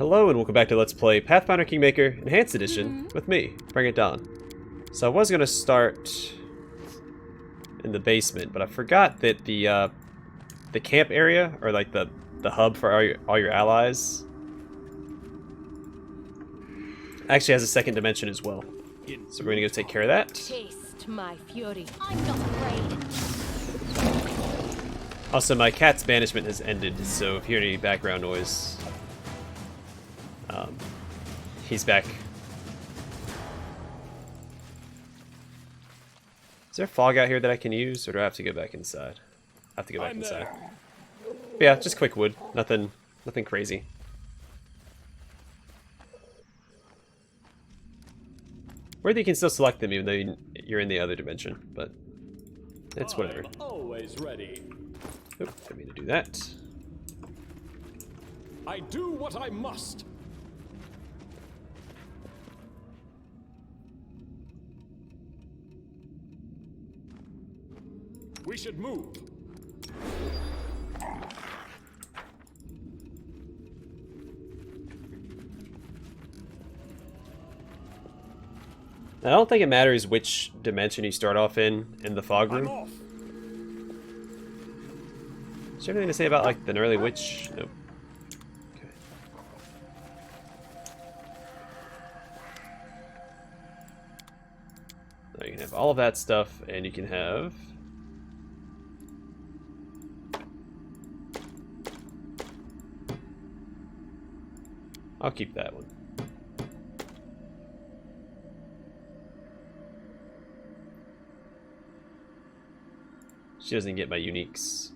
Hello and welcome back to Let's Play Pathfinder Kingmaker Enhanced Edition with me, Bring It Dawn. So I was going to start in the basement, but I forgot that the camp area, or like the hub for all your allies, actually has a second dimension as well. So we're going to go take care of that. Taste my fury. I'm not afraid. Also, my cat's banishment has ended, so if you hear any background noise, he's back. Is there fog out here that I can use, or do I have to go back inside? I have to go back inside. But yeah, just quick wood. Nothing crazy. Or you can still select them even though you're in the other dimension, but it's whatever. Always ready. Oh, didn't mean to do that. I do what I must. We should move. I don't think it matters which dimension you start off in the fog room. Off. Is there anything to say about like the gnarly witch? Nope. Okay. Now you can have all of that stuff, and you can have I'll keep that one. She doesn't get my uniques.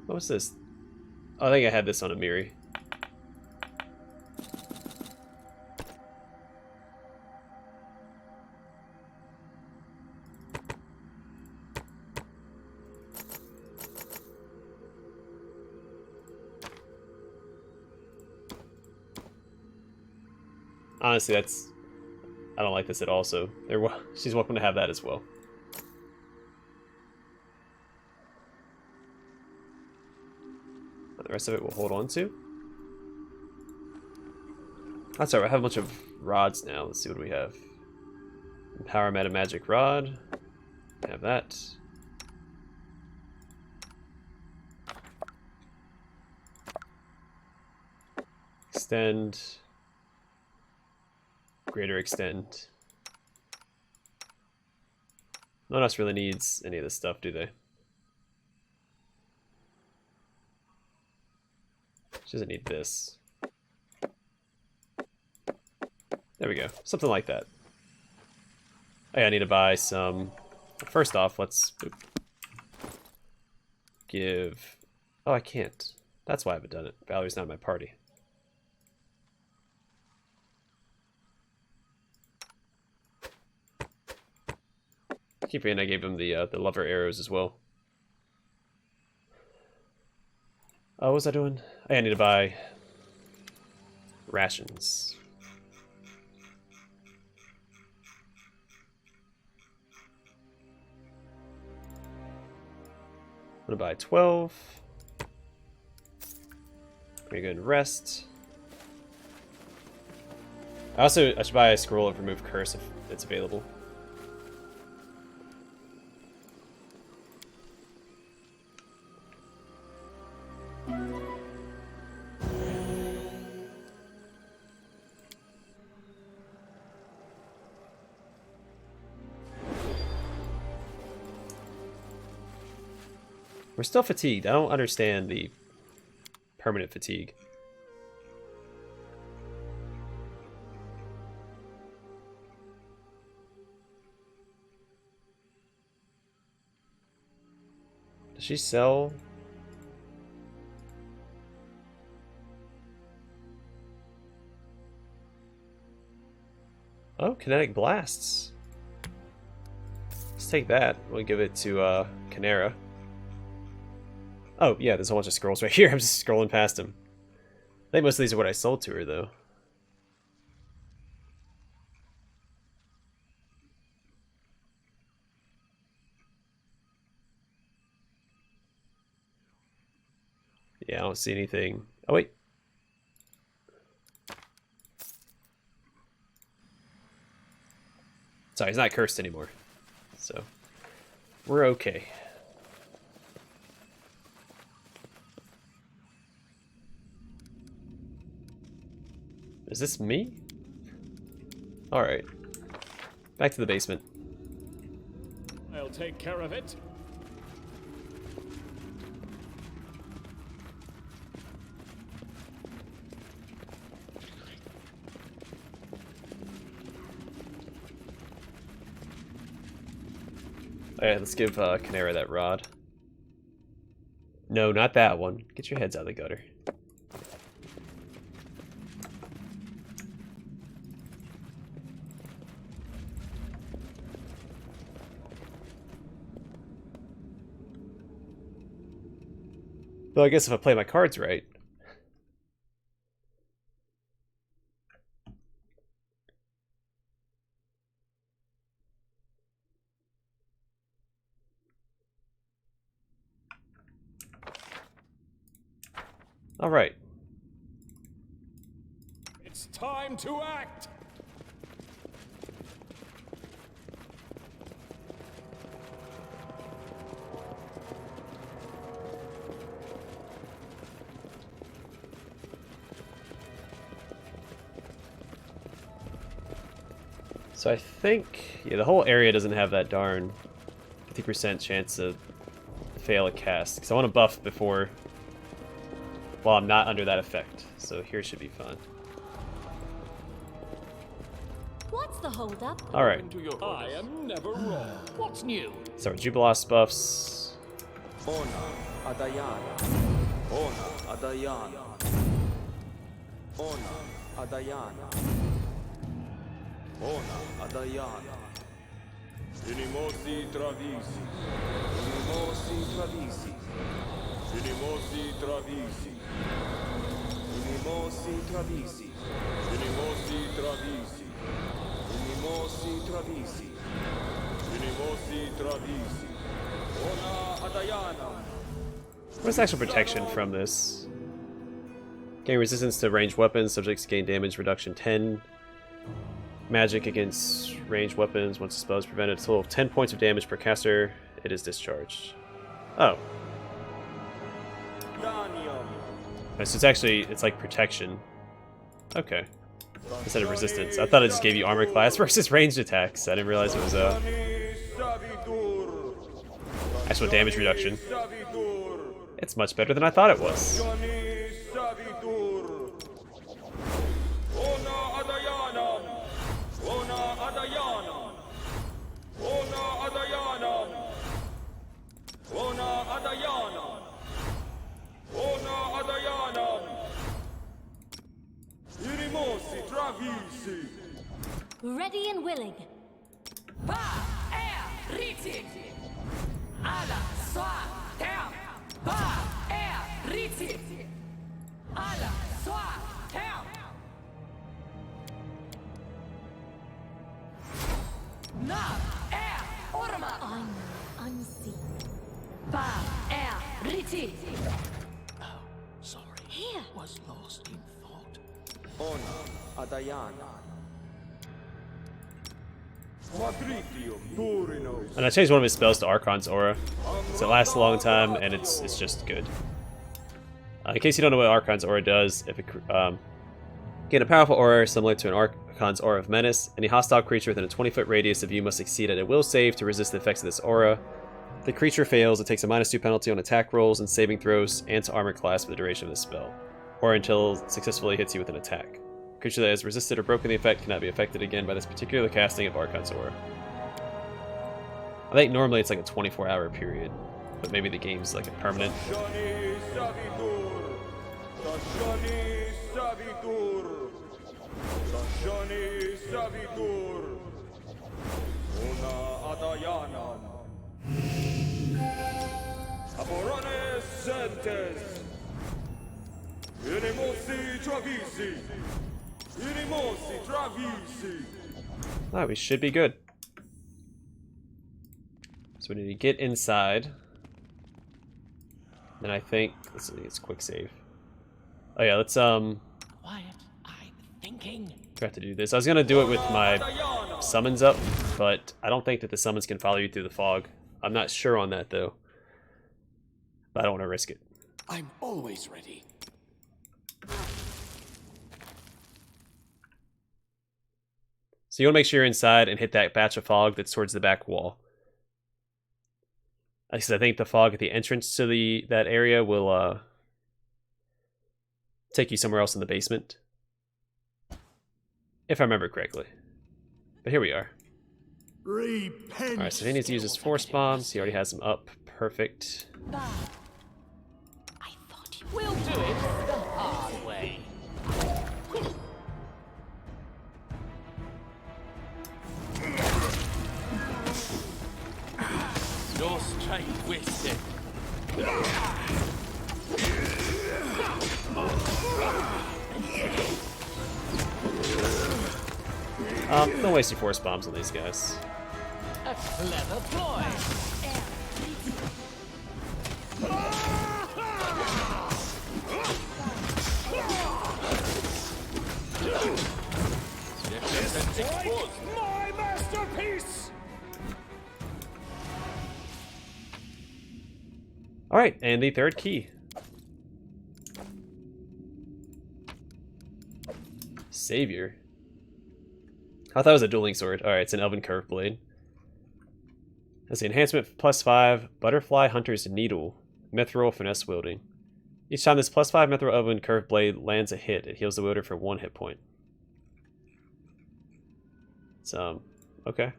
What was this? Oh, I think I had this on a Miri. Honestly, I don't like this at all, so she's welcome to have that as well. The rest of it we'll hold on to. That's alright, I have a bunch of rods now. Let's see what we have. Empower Meta Magic Rod. Have that. Extend. Greater extend. No one else really needs any of this stuff, do they? She doesn't need this. There we go. Something like that. Hey, I need to buy some. First off, let's give. Oh, I can't. That's why I haven't done it. Valerie's not in my party. I keep forgetting I gave him the lover arrows as well. Oh, what was I doing? I need to buy rations. I'm gonna buy 12. I'm gonna go and rest. I should buy a scroll of remove curse if it's available. We're still fatigued. I don't understand the permanent fatigue. Does she sell? Oh, kinetic blasts. Let's take that. We'll give it to Canera. Oh, yeah, there's a bunch of scrolls right here. I'm just scrolling past them. I think most of these are what I sold to her, though. Yeah, I don't see anything. Oh, wait. Sorry, he's not cursed anymore. So, we're okay. Is this me? Alright. Back to the basement. I'll take care of it. Alright, let's give Canera that rod. No, not that one. Get your heads out of the gutter. Though I guess if I play my cards right. All right. It's time to act. So I think, yeah, the whole area doesn't have that darn 50% chance to fail a cast. Because I want to buff before, well, I'm not under that effect. So here should be fine. What's the holdup? All right. I am never wrong. What's new? So our Jubilost buffs. Ona Adayana. Ona Adayana. Ona Adayana. Ona Adayana. Unimosi Travisi. Unimosi Travisi. Unimosi Travisi. Unimosi Travisi. Unimosi Travisi. Unimosi Travisi. Unimosi Travisi. Ona Adayana. What's actual protection from this? Gain resistance to ranged weapons. Subjects gain damage reduction 10. Magic against ranged weapons. Once the spell is prevented, a total of 10 points of damage per caster. It is discharged. Oh. So it's actually, it's like protection. Okay. Instead of resistance. I thought it just gave you armor class versus ranged attacks. I didn't realize it was actual damage reduction. It's much better than I thought it was. Ready and willing. I'm unseen. Oh, sorry. Here. Was lost in thought. Ona Adayana. And I changed one of his spells to Archon's Aura. So it lasts a long time, and it's just good. In case you don't know what Archon's Aura does, if it gain a powerful aura similar to an Archon's Aura of Menace, any hostile creature within a 20-foot radius of you must succeed at a will save to resist the effects of this aura. If the creature fails, it takes a -2 penalty on attack rolls and saving throws, and to armor class for the duration of the spell, or until it successfully hits you with an attack. A creature that has resisted or broken the effect cannot be affected again by this particular casting of Archon's Aura. I think normally it's like a 24-hour period, but maybe the game's like a permanent. Alright, we should be good. So we need to get inside. Then I think let's see, it's quick save. Oh yeah, let's Quiet. I'm thinking. try to do this. I was gonna do it with my summons up, but I don't think that the summons can follow you through the fog. I'm not sure on that though. But I don't want to risk it. I'm always ready. So you want to make sure you're inside and hit that batch of fog that's towards the back wall. I think the fog at the entrance to that area will take you somewhere else in the basement. If I remember correctly. But here we are. Alright, so he needs to use his force bombs. He already has them up. Perfect. I thought you We'll do it the hard way. No strength wasted. Don't waste your force bombs on these guys. A clever ploy. My masterpiece! Alright, and the third key. Savior. I thought it was a dueling sword. Alright, it's an elven curved blade. That's the enhancement +5, Butterfly Hunter's Needle, Mithril Finesse Wielding. Each time this +5 Mithril Elven curved blade lands a hit, it heals the wielder for 1 hit point. So, okay.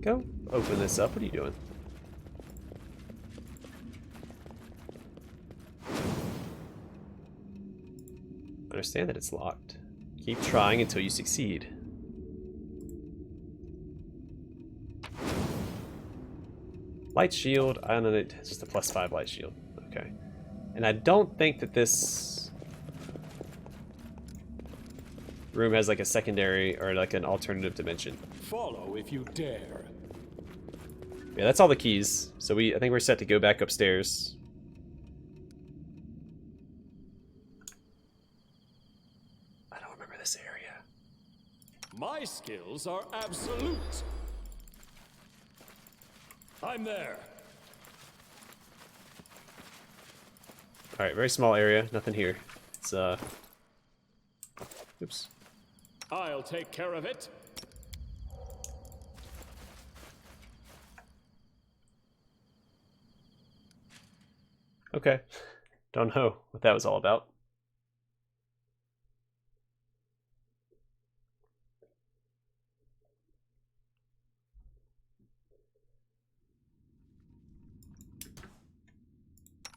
Go open this up. What are you doing? Understand that it's locked. Keep trying until you succeed. Light shield. I don't know. It's just a +5 light shield. Okay. And I don't think that this room has like a secondary or like an alternative dimension. Follow if you dare. Yeah, that's all the keys. So I think we're set to go back upstairs. I don't remember this area. My skills are absolute. I'm there. Alright, very small area. Nothing here. It's, oops. I'll take care of it. Okay. Don't know what that was all about.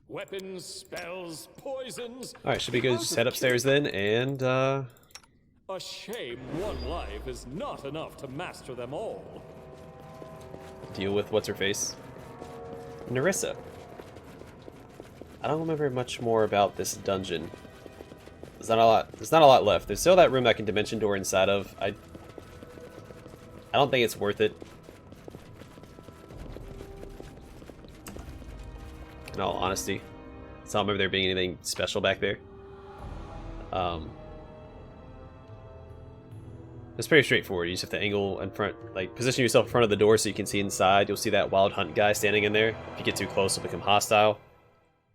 Weapons, spells, poisons. Alright, should be good. Just head upstairs then and, A shame one life is not enough to master them all. deal with what's-her-face. Nyrissa. I don't remember much more about this dungeon. There's not a lot left. There's still that room I can dimension door inside of. I don't think it's worth it. In all honesty. So I don't remember there being anything special back there. It's pretty straightforward. You just have to angle in front, like position yourself in front of the door so you can see inside. You'll see that wild hunt guy standing in there. If you get too close, it'll become hostile.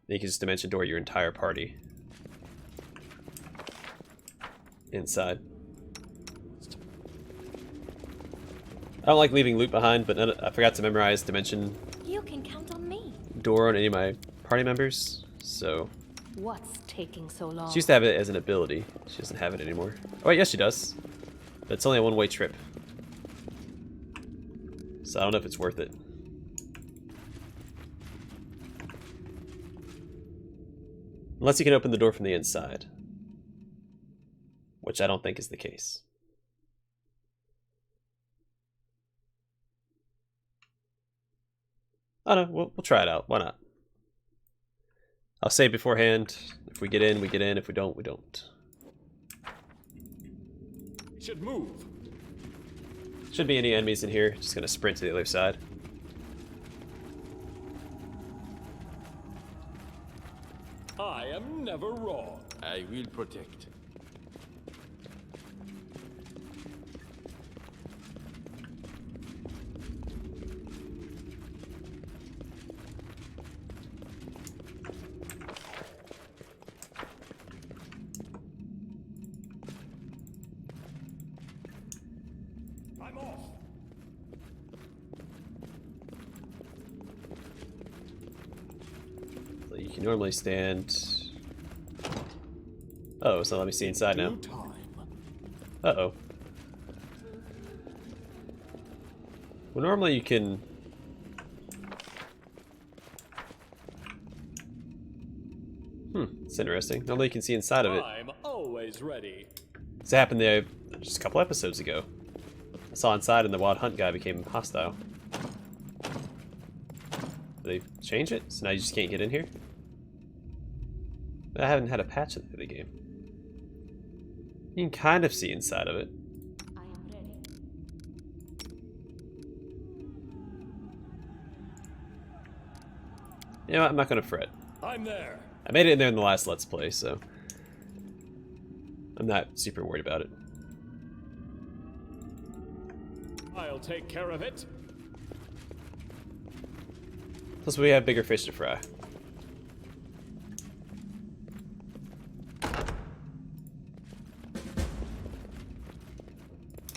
Then you can just dimension door your entire party inside. I don't like leaving loot behind, but I forgot to memorize dimension You can count on me. door on any of my party members, so What's taking so long? she used to have it as an ability. She doesn't have it anymore. Oh wait, yes she does. But it's only a one-way trip. So I don't know if it's worth it. Unless you can open the door from the inside. Which I don't think is the case. I don't know, we'll try it out. Why not? I'll say beforehand, if we get in, we get in. If we don't, we don't. Should move. Shouldn't be any enemies in here. Just gonna sprint to the other side. I am never wrong. I will protect. I'm off. So you can normally stand. Oh, so let me see inside now. Due time. Uh-oh. Well, normally you can... it's interesting. Normally you can see inside of it. I'm always ready. This happened there just a couple episodes ago. I saw inside and the Wild Hunt guy became hostile. Did they change it? So now you just can't get in here? I haven't had a patch of the game. You can kind of see inside of it. I am ready. You know what? I'm not gonna fret. I'm there. I made it in there in the last Let's Play, so I'm not super worried about it. I'll take care of it. Plus, we have bigger fish to fry.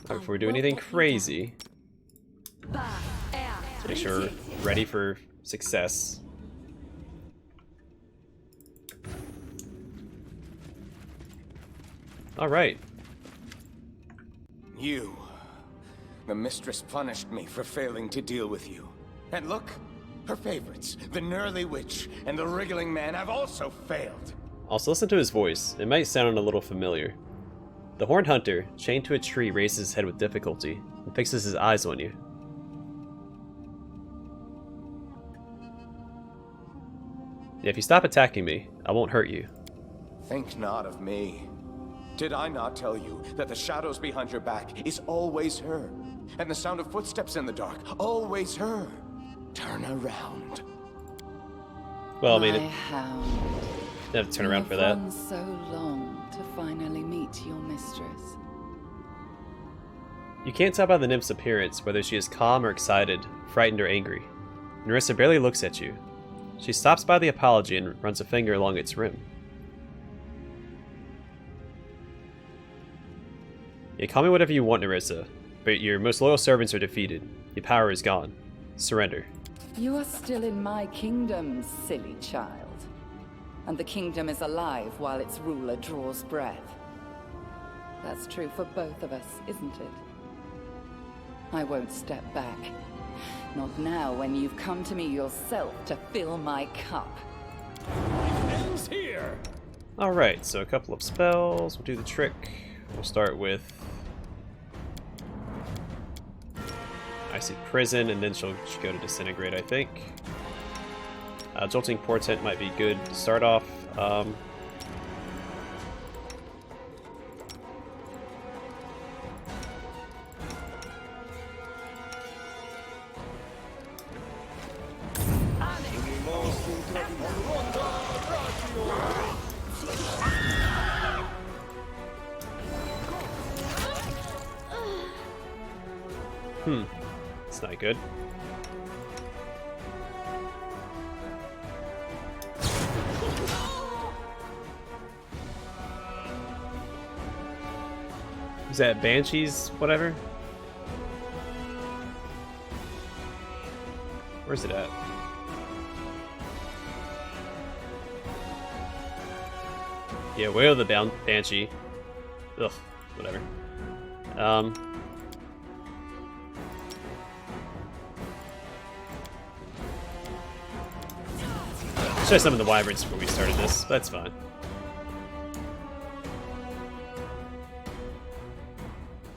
Before we do anything crazy, make sure we're ready for success. Alright. You. The mistress punished me for failing to deal with you. And look, her favorites, the Gnurly Witch and the Wriggling Man, have also failed. Also, listen to his voice. It might sound a little familiar. The Horned Hunter, chained to a tree, raises his head with difficulty and fixes his eyes on you. Yeah, if you stop attacking me, I won't hurt you. Think not of me. Did I not tell you that the shadows behind your back is always her? And the sound of footsteps in the dark, always her? Turn around. Well, I mean, My hound. you have to turn around for that. You've run so long to finally meet your mistress. You can't tell by the nymph's appearance whether she is calm or excited, frightened or angry. Nyrissa barely looks at you. She stops by the apology and runs a finger along its rim. Yeah, call me whatever you want, Nyrissa, but your most loyal servants are defeated. Your power is gone. Surrender. You are still in my kingdom, silly child. And the kingdom is alive while its ruler draws breath. That's true for both of us, isn't it? I won't step back. Not now, when you've come to me yourself to fill my cup. Ends here. Alright, so a couple of spells. We'll do the trick. We'll start with Icy Prison, and then she'll go to Disintegrate, I think. Jolting Portent might be good to start off. It's not good. Is that Banshees, whatever? Where's it at? Yeah, Wail the Banshee. Ugh, whatever. Should have summoned the Wyverns before we started this. That's fine.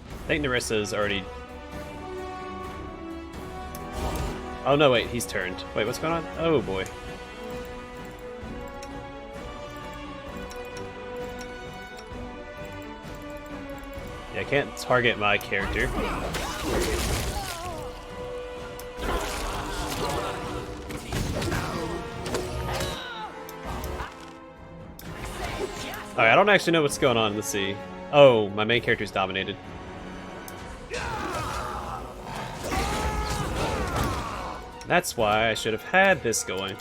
I think Nyrissa's already... Oh no, wait, he's turned. Wait, what's going on? Oh boy. Yeah, can't target my character. Alright, I don't actually know what's going on. Let's see. Oh, my main character's dominated. That's why I should have had this going.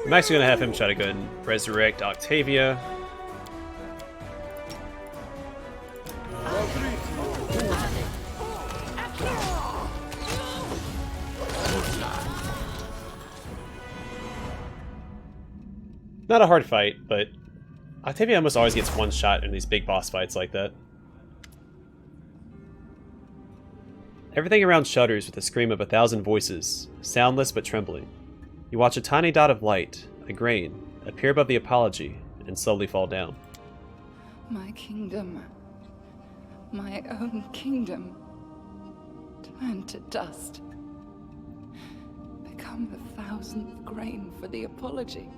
I'm actually gonna have him try to go ahead and resurrect Octavia. Not a hard fight, but Octavia almost always gets one shot in these big boss fights like that. Everything around shudders with the scream of 1,000 voices, soundless but trembling. You watch a tiny dot of light, a grain, appear above the apology and slowly fall down. My kingdom, my own kingdom, turn to dust. Become the 1,000th grain for the apology.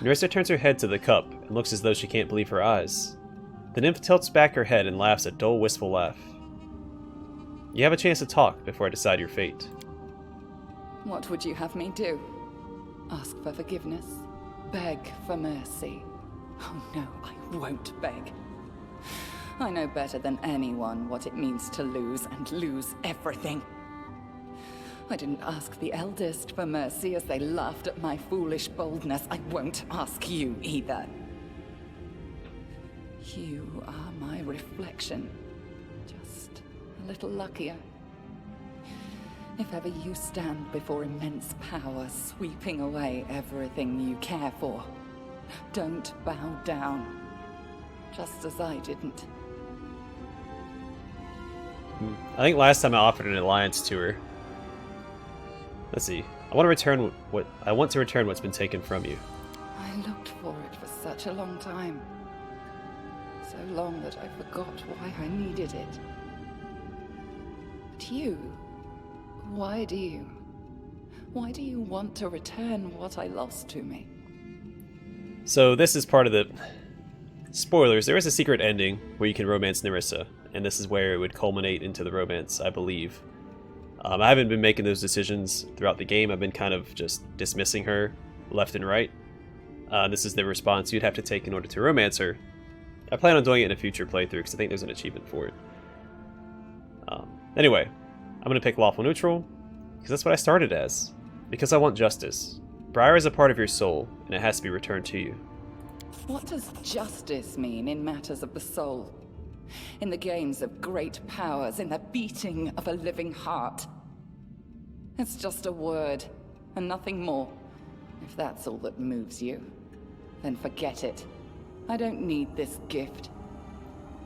Nyrissa turns her head to the cup and looks as though she can't believe her eyes. The nymph tilts back her head and laughs a dull, wistful laugh. You have a chance to talk before I decide your fate. What would you have me do? Ask for forgiveness? Beg for mercy? Oh no, I won't beg. I know better than anyone what it means to lose and lose everything. I didn't ask the eldest for mercy as they laughed at my foolish boldness. I won't ask you either. You are my reflection. Just a little luckier. If ever you stand before immense power sweeping away everything you care for, don't bow down. Just as I didn't. I think last time I offered an alliance to her. Let's see. I want to return what's been taken from you. I looked for it for such a long time. So long that I forgot why I needed it. But you, why do you? Why do you want to return what I lost to me? So this is part of the... Spoilers, there is a secret ending where you can romance Nyrissa, and this is where it would culminate into the romance, I believe. I haven't been making those decisions throughout the game. I've been kind of just dismissing her left and right. This is the response you'd have to take in order to romance her. I plan on doing it in a future playthrough because I think there's an achievement for it. Anyway, I'm going to pick lawful neutral because that's what I started as. Because I want justice. Briar is a part of your soul, and it has to be returned to you. What does justice mean in matters of the soul? In the gains of great powers, in the beating of a living heart? It's just a word, and nothing more. If that's all that moves you, then forget it. I don't need this gift.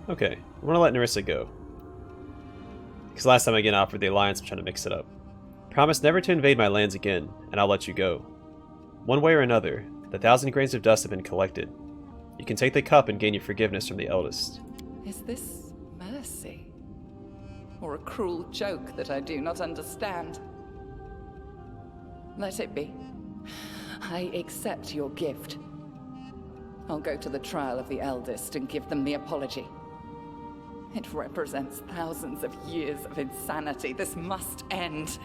Okay, I want to let Nyrissa go. Because last time I again offered the alliance, I'm trying to mix it up. Promise never to invade my lands again, and I'll let you go. One way or another, the 1,000 grains of dust have been collected. You can take the cup and gain your forgiveness from the eldest. Is this mercy? Or a cruel joke that I do not understand? Let it be. I accept your gift. I'll go to the trial of the eldest and give them the apology. It represents thousands of years of insanity. This must end.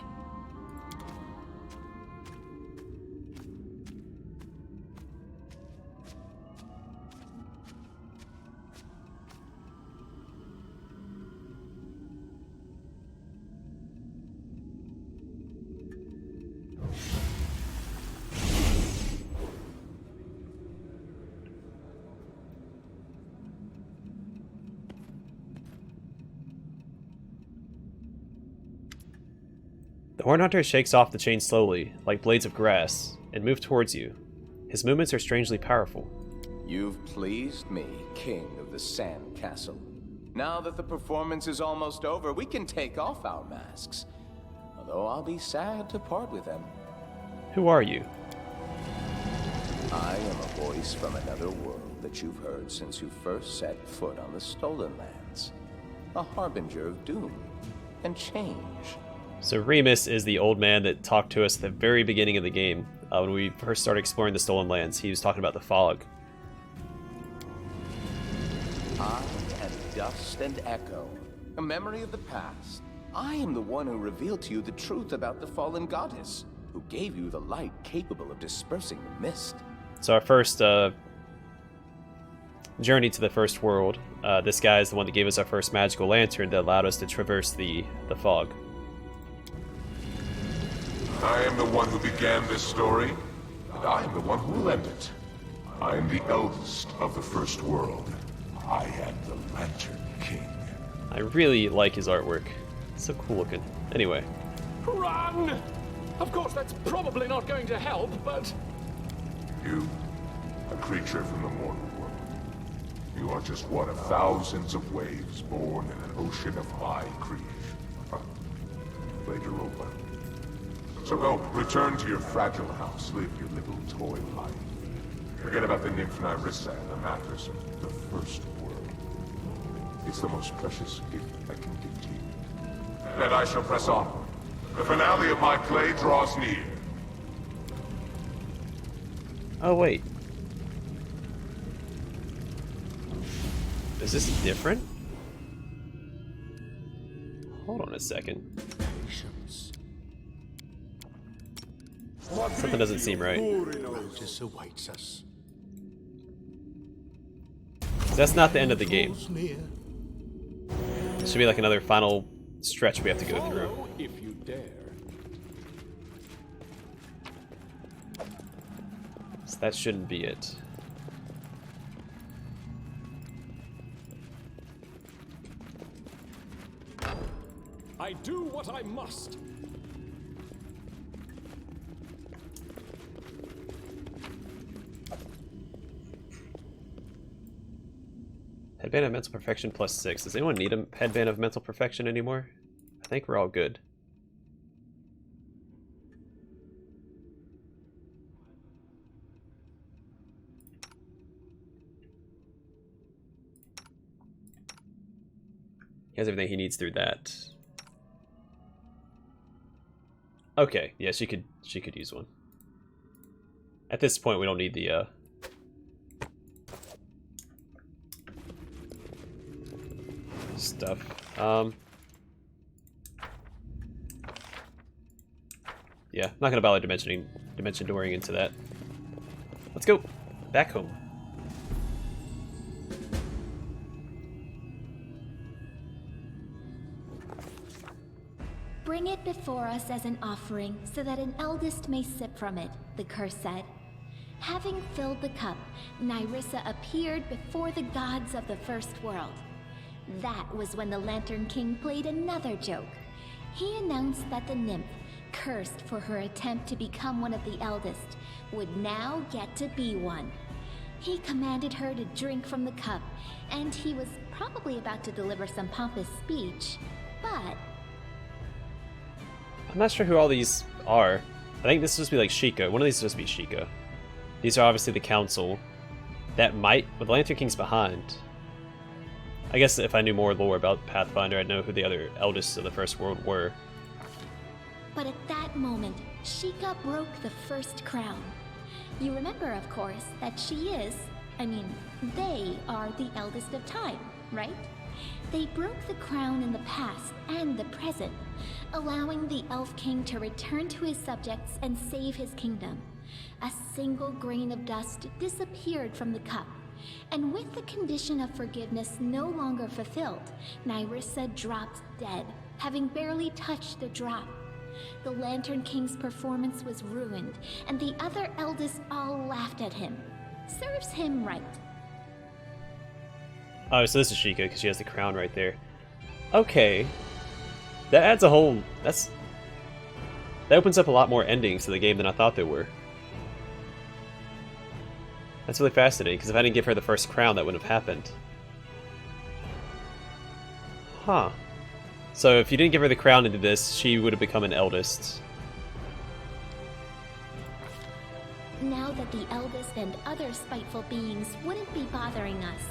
The Hornhunter shakes off the chain slowly, like blades of grass, and moves towards you. His movements are strangely powerful. You've pleased me, King of the Sand Castle. Now that the performance is almost over, we can take off our masks. Although I'll be sad to part with them. Who are you? I am a voice from another world. that you've heard since you first set foot on the Stolen Lands. A harbinger of doom and change. So Remus is the old man that talked to us at the very beginning of the game. When we first started exploring the Stolen Lands, he was talking about the fog. I am dust and echo, a memory of the past. I am the one who revealed to you the truth about the fallen goddess, who gave you the light capable of dispersing the mist. So our first journey to the first world, this guy is the one that gave us our first magical lantern that allowed us to traverse the fog. I am the one who began this story, and I am the one who will end it. I am the eldest of the first world. I am the Lantern King. I really like his artwork. It's so cool looking. Anyway. Run! Of course, that's probably not going to help, but... You, a creature from the mortal world. You are just one of thousands of waves born in an ocean of my creation. Played your role well. So go, return to your fragile house, live your little toy life. Forget about the nymph Nyrissa and the mattress of the first world. It's the most precious gift I can give to you. And I shall press on. The finale of my play draws near. Oh, wait. Is this different? Hold on a second. Something doesn't seem right. Notice awaits us. That's not the end of the game. It should be like another final stretch we have to go through. Follow if you dare. So that shouldn't be it. I do what I must. Headband of Mental Perfection +6. Does anyone need a Headband of Mental Perfection anymore? I think we're all good. He has everything he needs through that. Okay, yeah, she could use one. At this point, we don't need the stuff. Yeah, not gonna bother dimension dooring into that. Let's go back home. Bring it before us as an offering, so that an eldest may sip from it, the curse said. Having filled the cup, Nyrissa appeared before the gods of the first world. That was when the Lantern King played another joke. He announced that the nymph, cursed for her attempt to become one of the eldest, would now get to be one. He commanded her to drink from the cup, and he was probably about to deliver some pompous speech, but... I'm not sure who all these are. I think this is supposed to be like Sheikah. One of these is supposed to be Sheikah. These are obviously the council. That might... But the Lantern King's behind. I guess if I knew more lore about Pathfinder, I'd know who the other eldest of the first world were. But at that moment, Sheikah broke the first crown. You remember, of course, that she is, they are the eldest of time, right? They broke the crown in the past and the present, allowing the Elf King to return to his subjects and save his kingdom. A single grain of dust disappeared from the cup, and with the condition of forgiveness no longer fulfilled, Nyrissa dropped dead, having barely touched the drop. The Lantern King's performance was ruined, and the other eldest all laughed at him. Serves him right. Oh, so this is Sheikah, because she has the crown right there. Okay. That adds a whole... That opens up a lot more endings to the game than I thought there were. That's really fascinating, because if I didn't give her the first crown, that wouldn't have happened. Huh. So if you didn't give her the crown into this, she would have become an eldest. Now that the eldest and other spiteful beings wouldn't be bothering us,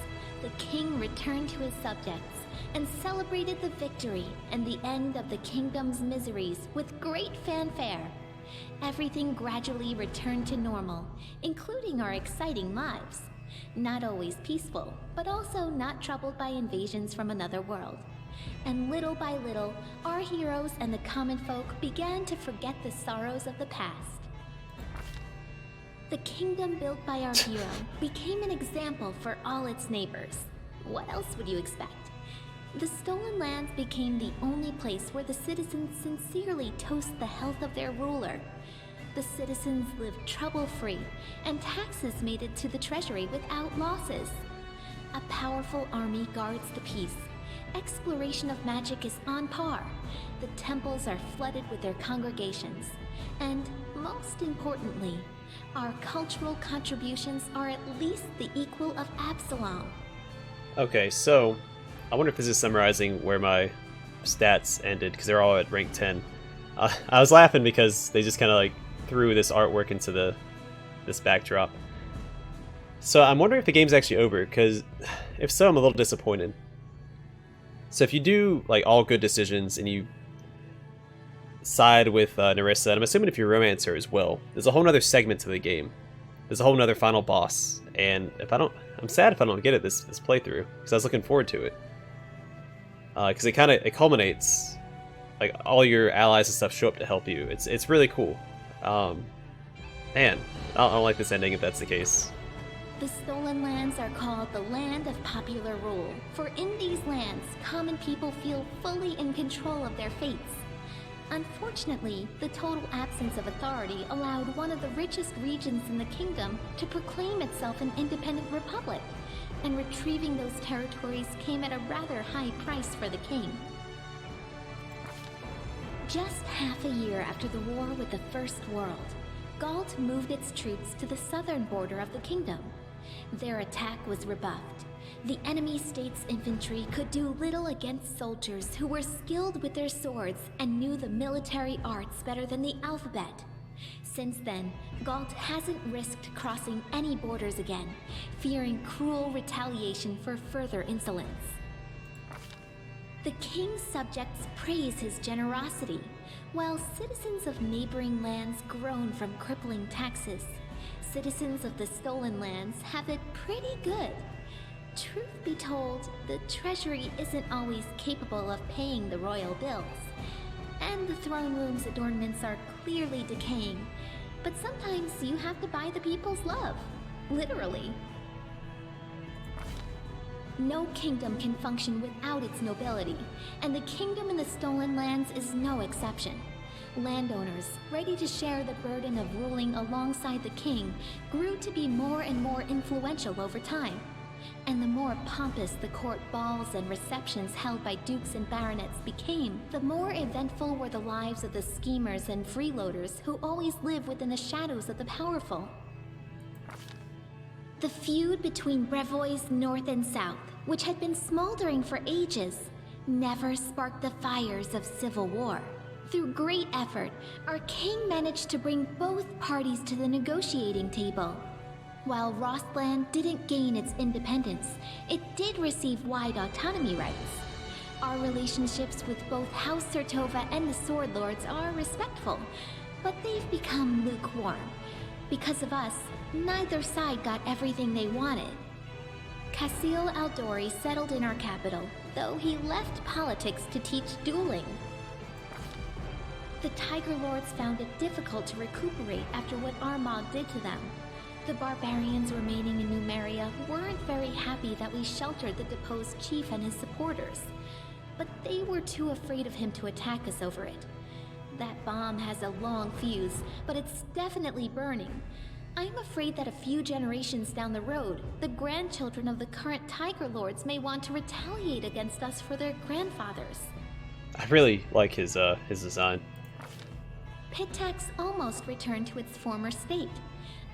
the king returned to his subjects and celebrated the victory and the end of the kingdom's miseries with great fanfare. Everything gradually returned to normal, including our exciting lives. Not always peaceful, but also not troubled by invasions from another world. And little by little, our heroes and the common folk began to forget the sorrows of the past. The kingdom built by our hero became an example for all its neighbors. What else would you expect? The stolen lands became the only place where the citizens sincerely toast the health of their ruler. The citizens lived trouble-free, and taxes made it to the treasury without losses. A powerful army guards the peace. Exploration of magic is on par. The temples are flooded with their congregations. And, most importantly, our cultural contributions are at least the equal of Absalom. Okay, so I wonder if this is summarizing where my stats ended, because they're all at rank 10. I was laughing because they just kind of like threw this artwork into this backdrop. So I'm wondering if the game's actually over, because if so, I'm a little disappointed. So if you do like all good decisions and you side with Nyrissa, and I'm assuming if you romance her as well, there's a whole nother segment to the game. There's a whole nother final boss, and I'm sad if I don't get it this playthrough, because I was looking forward to it. Because it culminates, like all your allies and stuff show up to help you. It's really cool. Man, I don't like this ending if that's the case. The stolen lands are called the Land of Popular Rule, for in these lands, common people feel fully in control of their fates. Unfortunately, the total absence of authority allowed one of the richest regions in the kingdom to proclaim itself an independent republic, and retrieving those territories came at a rather high price for the king. Just half a year after the war with the First World, Gault moved its troops to the southern border of the kingdom. Their attack was rebuffed. The enemy state's infantry could do little against soldiers who were skilled with their swords and knew the military arts better than the alphabet. Since then, Gault hasn't risked crossing any borders again, fearing cruel retaliation for further insolence. The king's subjects praise his generosity, while citizens of neighboring lands groan from crippling taxes. Citizens of the stolen lands have it pretty good. Truth be told, the treasury isn't always capable of paying the royal bills, and the throne room's adornments are clearly decaying, but sometimes you have to buy the people's love, literally. No kingdom can function without its nobility, and the kingdom in the stolen lands is no exception. Landowners, ready to share the burden of ruling alongside the king, grew to be more and more influential over time. And the more pompous the court balls and receptions held by dukes and baronets became, the more eventful were the lives of the schemers and freeloaders who always live within the shadows of the powerful. The feud between Brevois North and South, which had been smoldering for ages, never sparked the fires of civil war. Through great effort, our king managed to bring both parties to the negotiating table. While Rostland didn't gain its independence, it did receive wide autonomy rights. Our relationships with both House Sertova and the Sword Lords are respectful, but they've become lukewarm. Because of us, neither side got everything they wanted. Casil Aldori settled in our capital, though he left politics to teach dueling. The Tiger Lords found it difficult to recuperate after what Armagh did to them. The barbarians remaining in Numeria weren't very happy that we sheltered the deposed chief and his supporters, but they were too afraid of him to attack us over it. That bomb has a long fuse, but it's definitely burning. I'm afraid that a few generations down the road, the grandchildren of the current Tiger Lords may want to retaliate against us for their grandfathers. I really like his design. Pitax almost returned to its former state.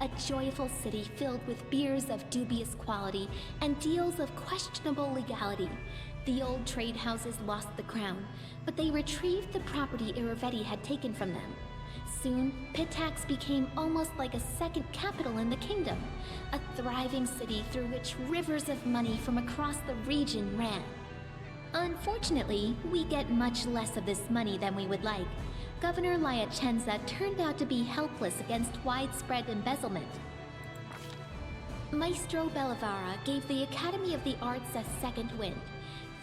A joyful city filled with beers of dubious quality and deals of questionable legality. The old trade houses lost the crown, but they retrieved the property Iravetti had taken from them. Soon, Pitax became almost like a second capital in the kingdom, a thriving city through which rivers of money from across the region ran. Unfortunately, we get much less of this money than we would like. Governor Liachenza turned out to be helpless against widespread embezzlement. Maestro Bellavara gave the Academy of the Arts a second wind,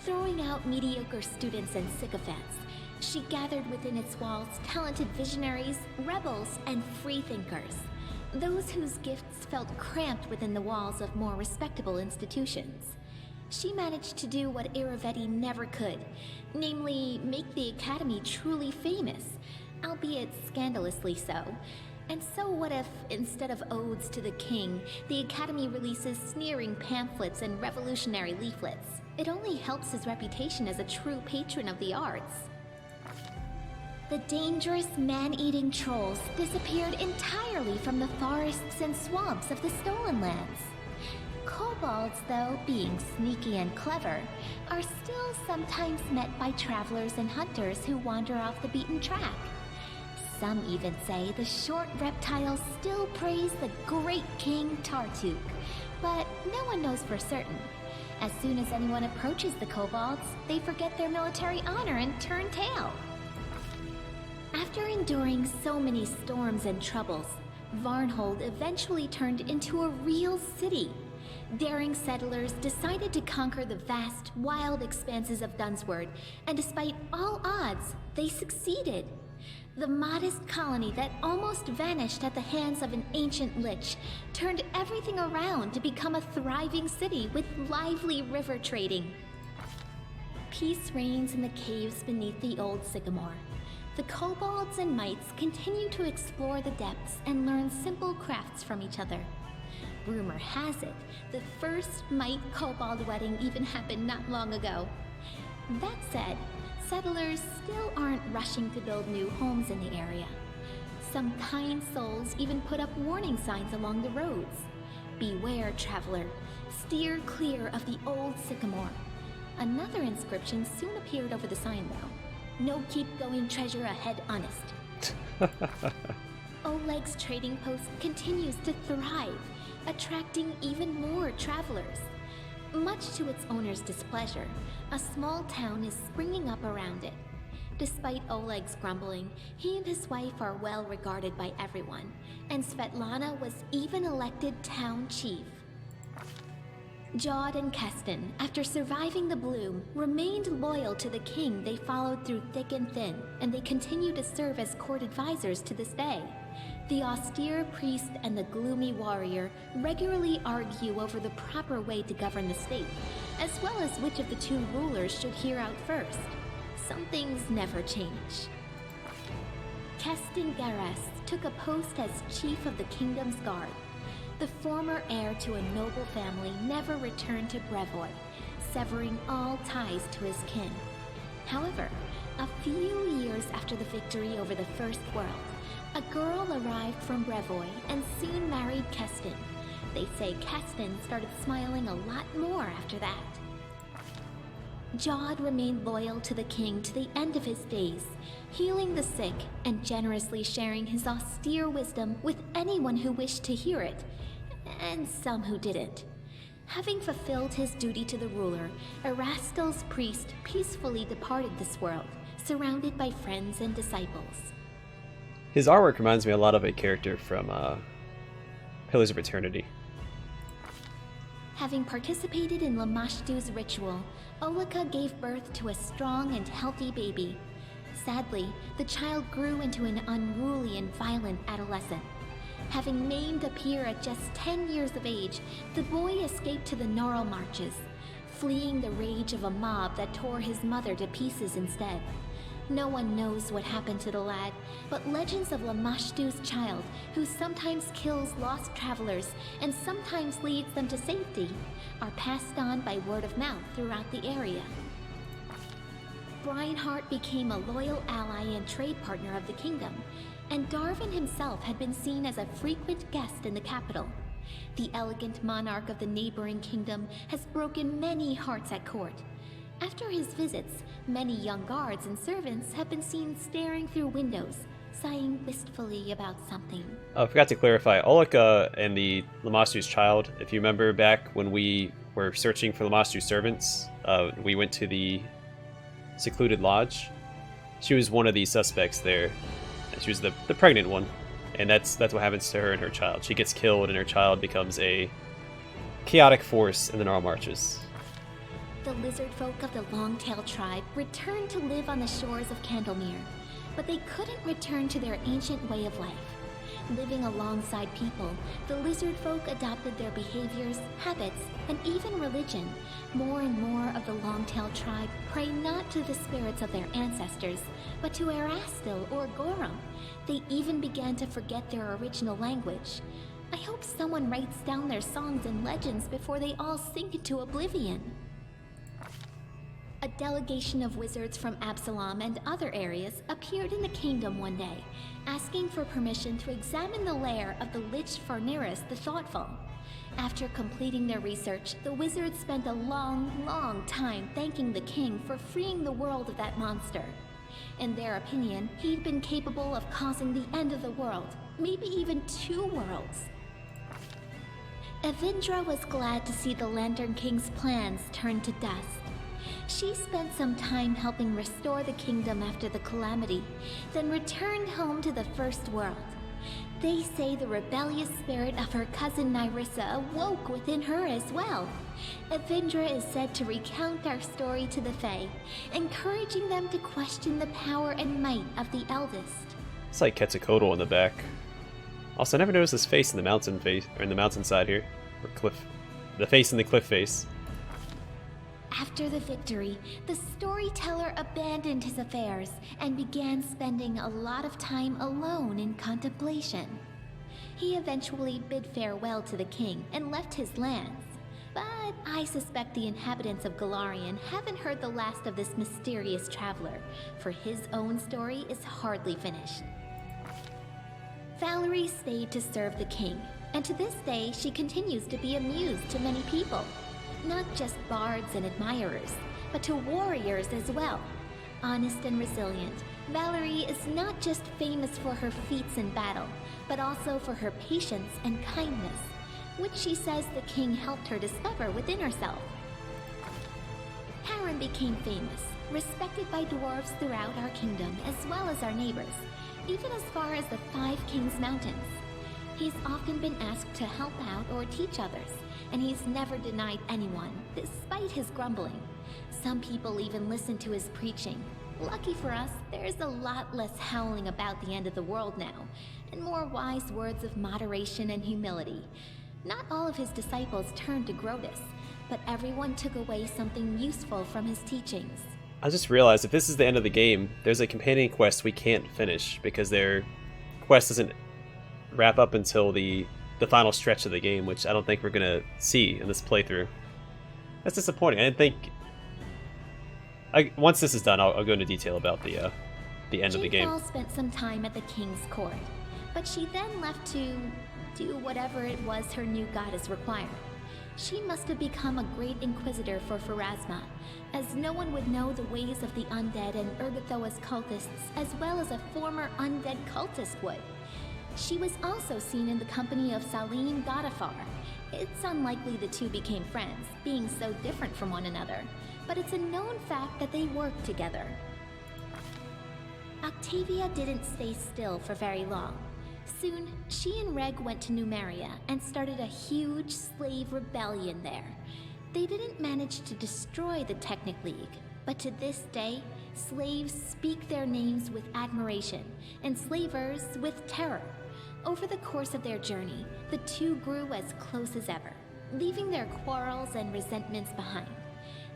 throwing out mediocre students and sycophants. She gathered within its walls talented visionaries, rebels, and freethinkers, those whose gifts felt cramped within the walls of more respectable institutions. She managed to do what Iravetti never could, namely make the Academy truly famous, albeit scandalously so. And so what if, instead of odes to the king, the Academy releases sneering pamphlets and revolutionary leaflets? It only helps his reputation as a true patron of the arts. The dangerous man-eating trolls disappeared entirely from the forests and swamps of the Stolen Lands. Kobolds, though, being sneaky and clever, are still sometimes met by travelers and hunters who wander off the beaten track. Some even say the short reptiles still praise the great King Tartuk, but no one knows for certain. As soon as anyone approaches the kobolds, they forget their military honor and turn tail. After enduring so many storms and troubles, Varnhold eventually turned into a real city. Daring settlers decided to conquer the vast, wild expanses of Dunsword, and despite all odds, they succeeded. The modest colony that almost vanished at the hands of an ancient lich turned everything around to become a thriving city with lively river trading. Peace reigns in the caves beneath the old sycamore. The kobolds and mites continue to explore the depths and learn simple crafts from each other. Rumor has it, the first mite kobold wedding even happened not long ago. That said, settlers still aren't rushing to build new homes in the area. Some kind souls even put up warning signs along the roads. Beware, traveler. Steer clear of the old sycamore. Another inscription soon appeared over the sign, though. No keep-going treasure ahead, honest. Oleg's trading post continues to thrive, attracting even more travelers. Much to its owner's displeasure, a small town is springing up around it. Despite Oleg's grumbling, he and his wife are well regarded by everyone, and Svetlana was even elected town chief. Jod and Keston, after surviving the bloom, remained loyal to the king they followed through thick and thin, and they continue to serve as court advisors to this day. The austere priest and the gloomy warrior regularly argue over the proper way to govern the state, as well as which of the two rulers should hear out first. Some things never change. Keston Gares took a post as chief of the kingdom's guard. The former heir to a noble family never returned to Brevoy, severing all ties to his kin. However, a few years after the victory over the First World, a girl arrived from Brevoy and soon married Keston. They say Keston started smiling a lot more after that. Jod remained loyal to the king to the end of his days, healing the sick and generously sharing his austere wisdom with anyone who wished to hear it, and some who didn't. Having fulfilled his duty to the ruler, Erastil's priest peacefully departed this world, surrounded by friends and disciples. His artwork reminds me a lot of a character from Pillars of Eternity. Having participated in Lamashtu's ritual, Olika gave birth to a strong and healthy baby. Sadly, the child grew into an unruly and violent adolescent. Having maimed a peer at just 10 years of age, the boy escaped to the Gnarl Marches, fleeing the rage of a mob that tore his mother to pieces instead. No one knows what happened to the lad, but legends of Lamashtu's child, who sometimes kills lost travelers and sometimes leads them to safety, are passed on by word of mouth throughout the area. Breinhardt became a loyal ally and trade partner of the kingdom, and Darwin himself had been seen as a frequent guest in the capital. The elegant monarch of the neighboring kingdom has broken many hearts at court. After his visits, many young guards and servants have been seen staring through windows, sighing wistfully about something. Oh, I forgot to clarify. Olika and the Lamastru's child, if you remember back when we were searching for Lamastru's servants, we went to the secluded lodge. She was one of the suspects there. She was the pregnant one. And that's what happens to her and her child. She gets killed and her child becomes a chaotic force in the Gnarl Marches. The lizard folk of the Longtail tribe returned to live on the shores of Candlemere, but they couldn't return to their ancient way of life. Living alongside people, the lizard folk adopted their behaviors, habits, and even religion. More and more of the Longtail tribe pray not to the spirits of their ancestors, but to Erastil or Gorum. They even began to forget their original language. I hope someone writes down their songs and legends before they all sink into oblivion. A delegation of wizards from Absalom and other areas appeared in the kingdom one day, asking for permission to examine the lair of the Lich Farniris the Thoughtful. After completing their research, the wizards spent a long time thanking the king for freeing the world of that monster. In their opinion, he'd been capable of causing the end of the world, maybe even 2 worlds. Evindra was glad to see the Lantern King's plans turn to dust. She spent some time helping restore the kingdom after the calamity, then returned home to the First World. They say the rebellious spirit of her cousin Nyrissa awoke within her as well. Evindra is said to recount our story to the Fae, encouraging them to question the power and might of the eldest. It's like Quetzalcoatl in the back. Also, I never noticed his face in the mountain face, or in the mountainside here, or cliff. The face in the cliff face. After the victory, the storyteller abandoned his affairs and began spending a lot of time alone in contemplation. He eventually bid farewell to the king and left his lands. But I suspect the inhabitants of Golarion haven't heard the last of this mysterious traveler, for his own story is hardly finished. Valerie stayed to serve the king, and to this day she continues to be a muse to many people. Not just bards and admirers, but to warriors as well. Honest and resilient, Valerie is not just famous for her feats in battle, but also for her patience and kindness, which she says the king helped her discover within herself. Harren became famous, respected by dwarves throughout our kingdom as well as our neighbors, even as far as the 5 Kings Mountains. He's often been asked to help out or teach others, and he's never denied anyone, despite his grumbling. Some people even listen to his preaching. Lucky for us, there's a lot less howling about the end of the world now, and more wise words of moderation and humility. Not all of his disciples turned to Grotus, but everyone took away something useful from his teachings. I just realized if this is the end of the game, there's a companion quest we can't finish because their quest doesn't wrap up until the final stretch of the game, which I don't think we're gonna see in this playthrough. That's disappointing. I didn't think. Once this is done, I'll go into detail about the end of the game. Jane spent some time at the king's court, but she then left to do whatever it was her new goddess required. She must have become a great inquisitor for Pharasma, as no one would know the ways of the undead and Urgathoa's cultists as well as a former undead cultist would. She was also seen in the company of Salim Godafar. It's unlikely the two became friends, being so different from one another, but it's a known fact that they worked together. Octavia didn't stay still for very long. Soon, she and Reg went to Numeria and started a huge slave rebellion there. They didn't manage to destroy the Technic League, but to this day, slaves speak their names with admiration, and slavers with terror. Over the course of their journey, the two grew as close as ever, leaving their quarrels and resentments behind.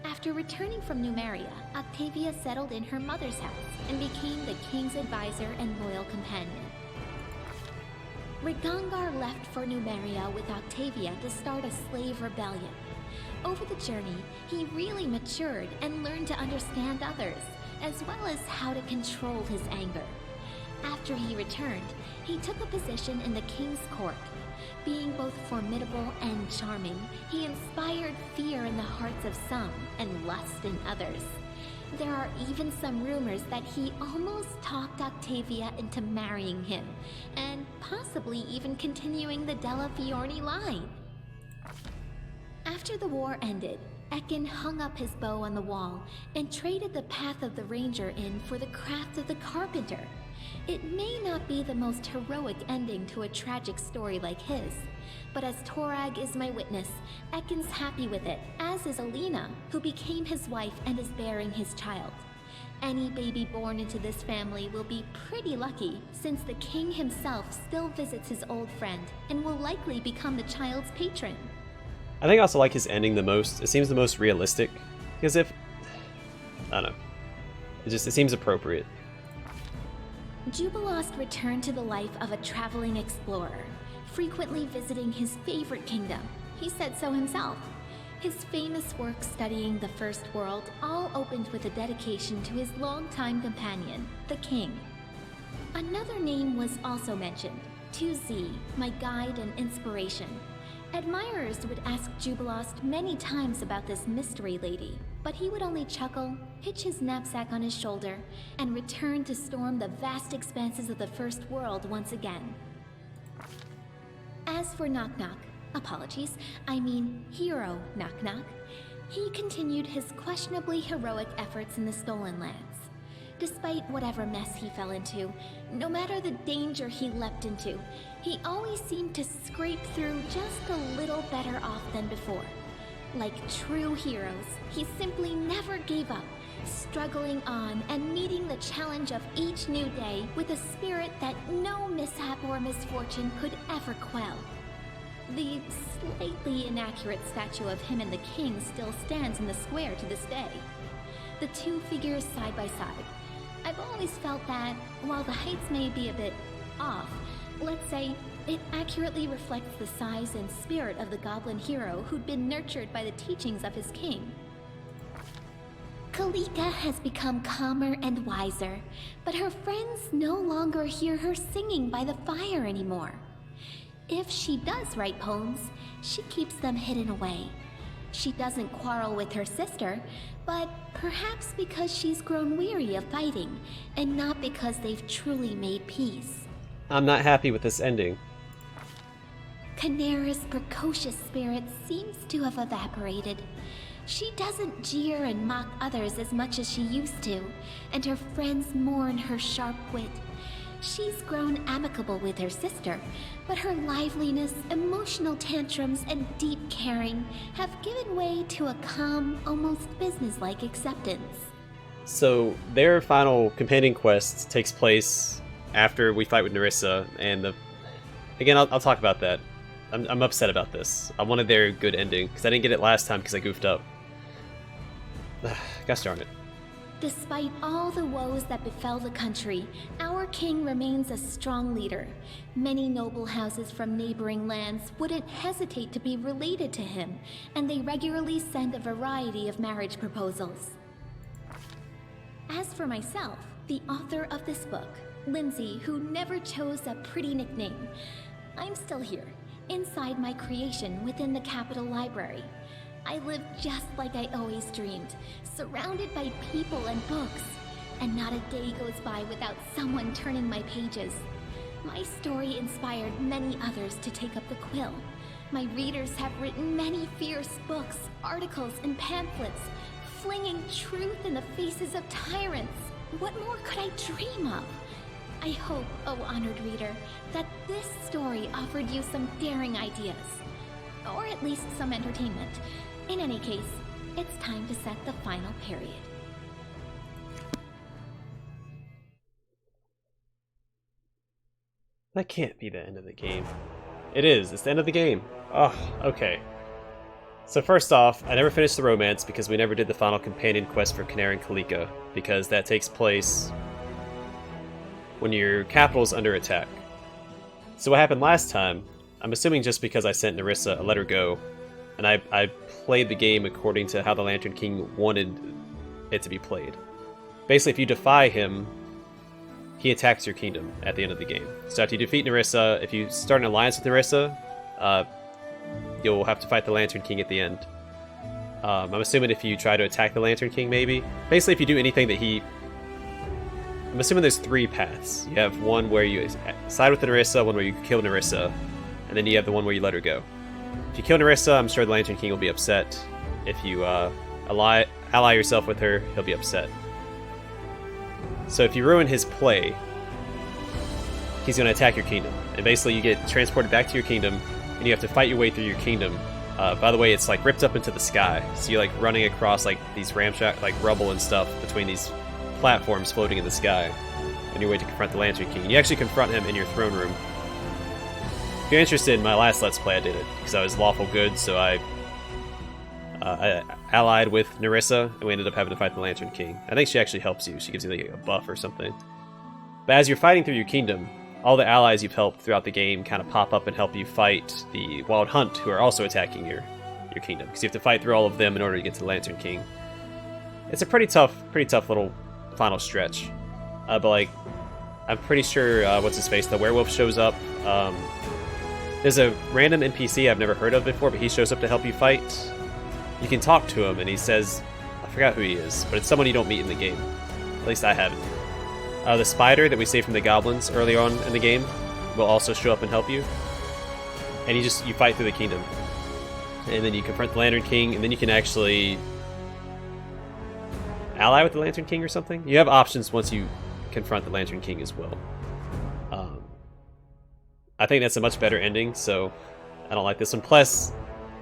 After returning from Numeria, Octavia settled in her mother's house and became the king's advisor and loyal companion. Rigangar left for Numeria with Octavia to start a slave rebellion. Over the journey, he really matured and learned to understand others, as well as how to control his anger. After he returned, he took a position in the king's court. Being both formidable and charming, he inspired fear in the hearts of some and lust in others. There are even some rumors that he almost talked Octavia into marrying him, and possibly even continuing the Della Fiorni line. After the war ended, Ekin hung up his bow on the wall and traded the path of the ranger in for the craft of the carpenter. It may not be the most heroic ending to a tragic story like his, but as Torag is my witness, Ekin's happy with it, as is Alina, who became his wife and is bearing his child. Any baby born into this family will be pretty lucky, since the king himself still visits his old friend and will likely become the child's patron. I think I also like his ending the most. It seems the most realistic, because I don't know. It seems appropriate. Jubilost returned to the life of a traveling explorer, frequently visiting his favorite kingdom. He said so himself. His famous work studying the First World all opened with a dedication to his longtime companion, the king. Another name was also mentioned, 2Z, my guide and inspiration. Admirers would ask Jubilost many times about this mystery lady, but he would only chuckle, hitch his knapsack on his shoulder, and return to storm the vast expanses of the First World once again. As for Knock Knock, apologies, I mean Hero Knock Knock, he continued his questionably heroic efforts in the Stolen Lands. Despite whatever mess he fell into, no matter the danger he leapt into, he always seemed to scrape through just a little better off than before. Like true heroes, he simply never gave up, struggling on and meeting the challenge of each new day with a spirit that no mishap or misfortune could ever quell. The slightly inaccurate statue of him and the king still stands in the square to this day. The two figures side by side. I've always felt that, while the heights may be a bit off, let's say, it accurately reflects the size and spirit of the goblin hero who'd been nurtured by the teachings of his king. Kalika has become calmer and wiser, but her friends no longer hear her singing by the fire anymore. If she does write poems, she keeps them hidden away. She doesn't quarrel with her sister, but perhaps because she's grown weary of fighting, and not because they've truly made peace. I'm not happy with this ending. Canera's precocious spirit seems to have evaporated. She doesn't jeer and mock others as much as she used to, and her friends mourn her sharp wit. She's grown amicable with her sister, but her liveliness, emotional tantrums, and deep caring have given way to a calm, almost businesslike acceptance. So their final companion quest takes place after we fight with Nyrissa, and again, I'll talk about that. I'm upset about this. I wanted their good ending, because I didn't get it last time because I goofed up. Gosh darn it. Despite all the woes that befell the country, our king remains a strong leader. Many noble houses from neighboring lands wouldn't hesitate to be related to him, and they regularly send a variety of marriage proposals. As for myself, the author of this book, Lindsay, who never chose a pretty nickname, I'm still here, inside my creation within the Capitol Library. I live just like I always dreamed, surrounded by people and books, and not a day goes by without someone turning my pages. My story inspired many others to take up the quill. My readers have written many fierce books, articles, and pamphlets, flinging truth in the faces of tyrants. What more could I dream of? I hope, oh honored reader, that this story offered you some daring ideas, or at least some entertainment. In any case, it's time to set the final period. That can't be the end of the game. It is. It's the end of the game. Oh, okay. So first off, I never finished the romance because we never did the final companion quest for Canera and Kalika, because that takes place when your capital's under attack. So what happened last time, I'm assuming just because I sent Nyrissa a let her go, and I played the game according to how the Lantern King wanted it to be played. Basically, if you defy him, he attacks your kingdom at the end of the game. So after you defeat Nyrissa, if you start an alliance with Nyrissa, you'll have to fight the Lantern King at the end. I'm assuming if you try to attack the Lantern King, maybe. Basically, if you do anything that he... I'm assuming there's 3 paths. You have one where you side with Nyrissa, one where you kill Nyrissa, and then you have the one where you let her go. If you kill Nyrissa, I'm sure the Lantern King will be upset. If you ally yourself with her, he'll be upset. So if you ruin his play, he's going to attack your kingdom. And basically you get transported back to your kingdom, and you have to fight your way through your kingdom. By the way, it's like ripped up into the sky. So you're like running across like these ramshack, like rubble and stuff between these platforms floating in the sky on your way to confront the Lantern King. You actually confront him in your throne room. If you're interested, in my last Let's Play I did it, because I was lawful good, so I allied with Nyrissa, and we ended up having to fight the Lantern King. I think she actually helps you. She gives you like a buff or something. But as you're fighting through your kingdom, all the allies you've helped throughout the game kind of pop up and help you fight the Wild Hunt, who are also attacking your kingdom, because you have to fight through all of them in order to get to the Lantern King. It's a pretty tough little final stretch. But like, I'm pretty sure what's his face, the werewolf shows up. There's a random NPC I've never heard of before, but he shows up to help you fight. You can talk to him, and he says, I forgot who he is, but it's someone you don't meet in the game. At least I haven't. The spider that we saved from the goblins early on in the game will also show up and help you. And you fight through the kingdom. And then you confront the Lantern King, and then you can actually ally with the Lantern King or something. You have options once you confront the Lantern King as well. I think that's a much better ending, so I don't like this one. Plus,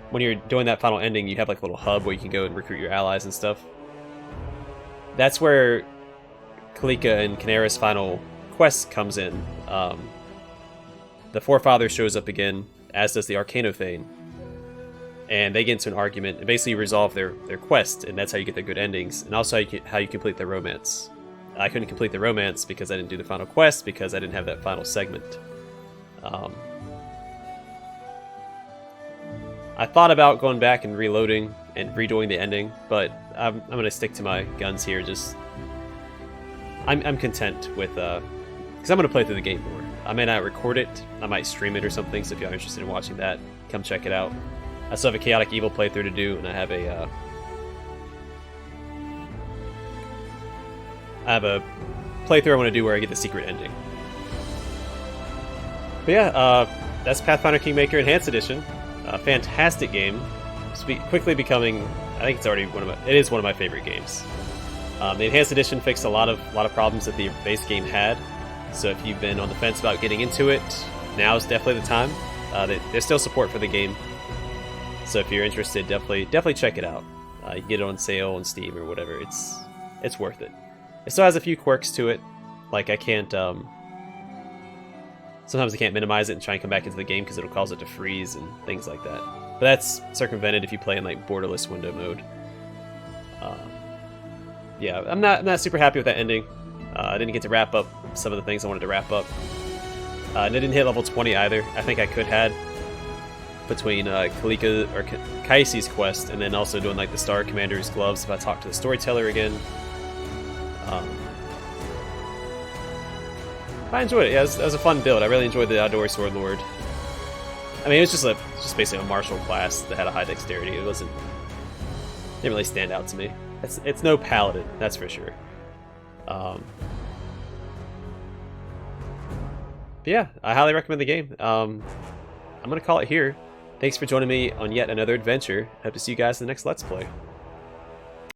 when you're doing that final ending, you have like a little hub where you can go and recruit your allies and stuff. That's where Kalika and Kanera's final quest comes in. The Forefather shows up again, as does the Arcanophane. And they get into an argument and basically resolve their quest, and that's how you get their good endings, and also how you complete their romance. I couldn't complete the romance because I didn't do the final quest, because I didn't have that final segment. I thought about going back and reloading and redoing the ending, but I'm going to stick to my guns here. I'm content with, because I'm going to play through the game more. I may not record it, I might stream it or something, so if you're interested in watching that, come check it out. I still have a Chaotic Evil playthrough to do, and I have a playthrough I want to do where I get the secret ending. But yeah, that's Pathfinder Kingmaker Enhanced Edition. A fantastic game. Quickly becoming, I think it's already one of my favorite games. The Enhanced Edition fixed a lot of problems that the base game had. So if you've been on the fence about getting into it, now is definitely the time. There's still support for the game. So if you're interested, definitely check it out. You can get it on sale on Steam or whatever. It's worth it. It still has a few quirks to it. Like I can't sometimes I can't minimize it and try and come back into the game because it'll cause it to freeze and things like that. But that's circumvented if you play in like borderless window mode. Yeah, I'm not super happy with that ending. I didn't get to wrap up some of the things I wanted to wrap up. And I didn't hit level 20 either. I think I could had between Kalika or Kaisi's quest and then also doing like the Star Commander's gloves if I talked to the storyteller again. I enjoyed it. Yeah, it was a fun build. I really enjoyed the Outdoor Sword Lord. I mean, it was just basically a martial class that had a high dexterity. Didn't really stand out to me. It's no paladin, that's for sure. But yeah, I highly recommend the game. I'm gonna call it here. Thanks for joining me on yet another adventure. Hope to see you guys in the next Let's Play.